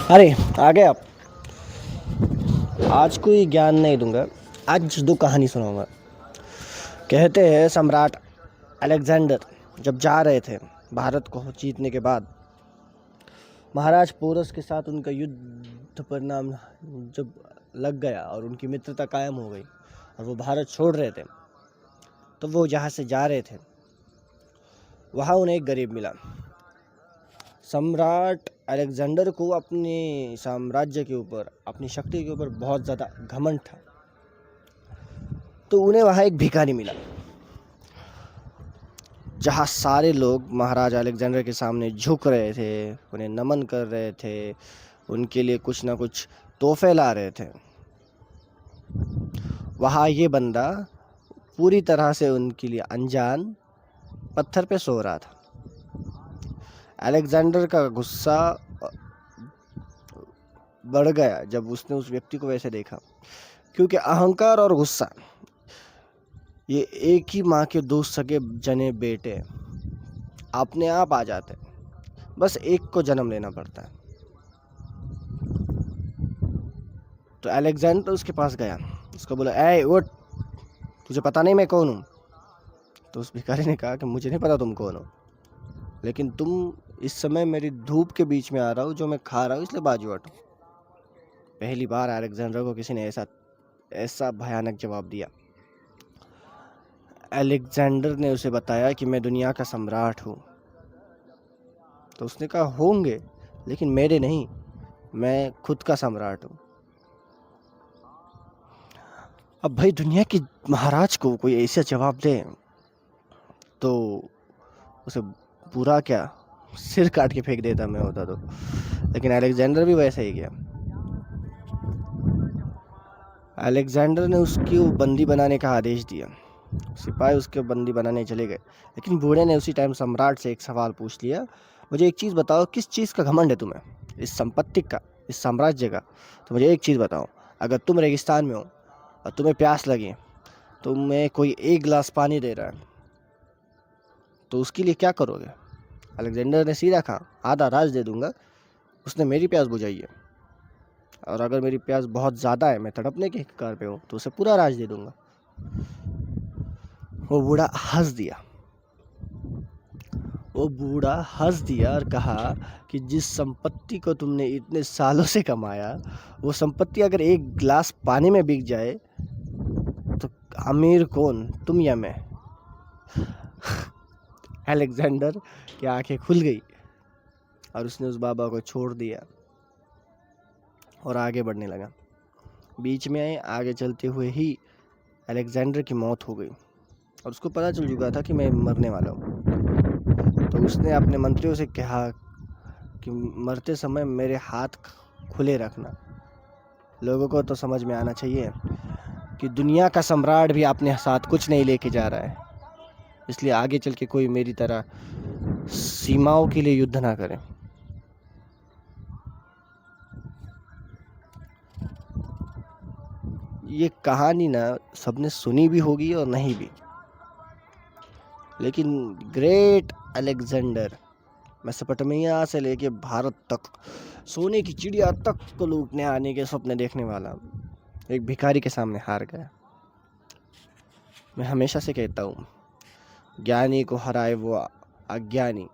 अरे आ गए आप। आज कोई ज्ञान नहीं दूंगा, आज दो कहानी सुनाऊंगा। कहते हैं सम्राट अलेक्जेंडर जब जा रहे थे भारत को जीतने के बाद, महाराज पोरस के साथ उनका युद्ध परिणाम जब लग गया और उनकी मित्रता कायम हो गई और वो भारत छोड़ रहे थे, तो वो जहाँ से जा रहे थे वहाँ उन्हें एक गरीब मिला। सम्राट अलेक्जेंडर को अपने साम्राज्य के ऊपर, अपनी शक्ति के ऊपर बहुत ज़्यादा घमंड था, तो उन्हें वहाँ एक भिखारी मिला। जहाँ सारे लोग महाराज अलेक्जेंडर के सामने झुक रहे थे, उन्हें नमन कर रहे थे, उनके लिए कुछ ना कुछ तोहफे ला रहे थे, वहाँ ये बंदा पूरी तरह से उनके लिए अनजान पत्थर पे सो रहा था। अलेक्जेंडर का गुस्सा बढ़ गया जब उसने उस व्यक्ति को वैसे देखा, क्योंकि अहंकार और गुस्सा ये एक ही माँ के दो सगे जने बेटे अपने आप आ जाते हैं, बस एक को जन्म लेना पड़ता है। तो अलेक्जेंडर उसके पास गया, उसको बोला, ए उठ, तुझे पता नहीं मैं कौन हूँ? तो उस भिखारी ने कहा कि मुझे नहीं पता तुम कौन हो, लेकिन तुम इस समय मेरी धूप के बीच में आ रहा हो जो मैं खा रहा हूँ, इसलिए बाजू हटो। पहली बार अलेक्जेंडर को किसी ने ऐसा भयानक जवाब दिया। अलेक्जेंडर ने उसे बताया कि मैं दुनिया का सम्राट हूँ। तो उसने कहा, होंगे, लेकिन मेरे नहीं, मैं खुद का सम्राट हूँ। अब भाई दुनिया के महाराज को कोई ऐसा जवाब दे तो उसे बुरा क्या, सिर काट के फेंक देता मैं होता तो। लेकिन अलेक्जेंडर भी वैसा ही किया। अलेक्जेंडर ने उसकी बंदी बनाने का आदेश दिया। सिपाही उसके बंदी बनाने चले गए, लेकिन बूढ़े ने उसी टाइम सम्राट से एक सवाल पूछ लिया, मुझे एक चीज़ बताओ, किस चीज़ का घमंड है तुम्हें? इस संपत्ति का, इस साम्राज्य का? तो मुझे एक चीज़ बताओ, अगर तुम रेगिस्तान में हो और तुम्हें प्यास लगी, तुम्हें कोई एक गिलास पानी दे रहा है, तो उसके लिए क्या करोगे? अलेक्जेंडर ने सीधा कहा, आधा राज दे दूंगा, उसने मेरी प्यास बुझाई है, और अगर मेरी प्यास बहुत ज़्यादा है, मैं तड़पने के कगार पे हूँ, तो उसे पूरा राज दे दूंगा। वो बूढ़ा हंस दिया और कहा कि जिस संपत्ति को तुमने इतने सालों से कमाया, वो संपत्ति अगर एक गिलास पानी में बिक जाए तो अमीर कौन, तुम या मैं? अलेक्जेंडर की आंखें खुल गई और उसने उस बाबा को छोड़ दिया और आगे बढ़ने लगा। बीच में आगे चलते हुए ही अलेक्जेंडर की मौत हो गई और उसको पता चल चुका था कि मैं मरने वाला हूँ। तो उसने अपने मंत्रियों से कहा कि मरते समय मेरे हाथ खुले रखना। लोगों को तो समझ में आना चाहिए कि दुनिया का सम्राट भी अपने साथ कुछ नहीं लेके जा रहा है, इसलिए आगे चल के कोई मेरी तरह सीमाओं के लिए युद्ध ना करे। ये कहानी ना सबने सुनी भी होगी और नहीं भी, लेकिन ग्रेट अलेक्जेंडर मेसोपोटामिया से लेके भारत तक, सोने की चिड़िया तक को लूटने आने के सपने देखने वाला एक भिखारी के सामने हार गया। मैं हमेशा से कहता हूँ, ज्ञानी को हराए वो अज्ञानी।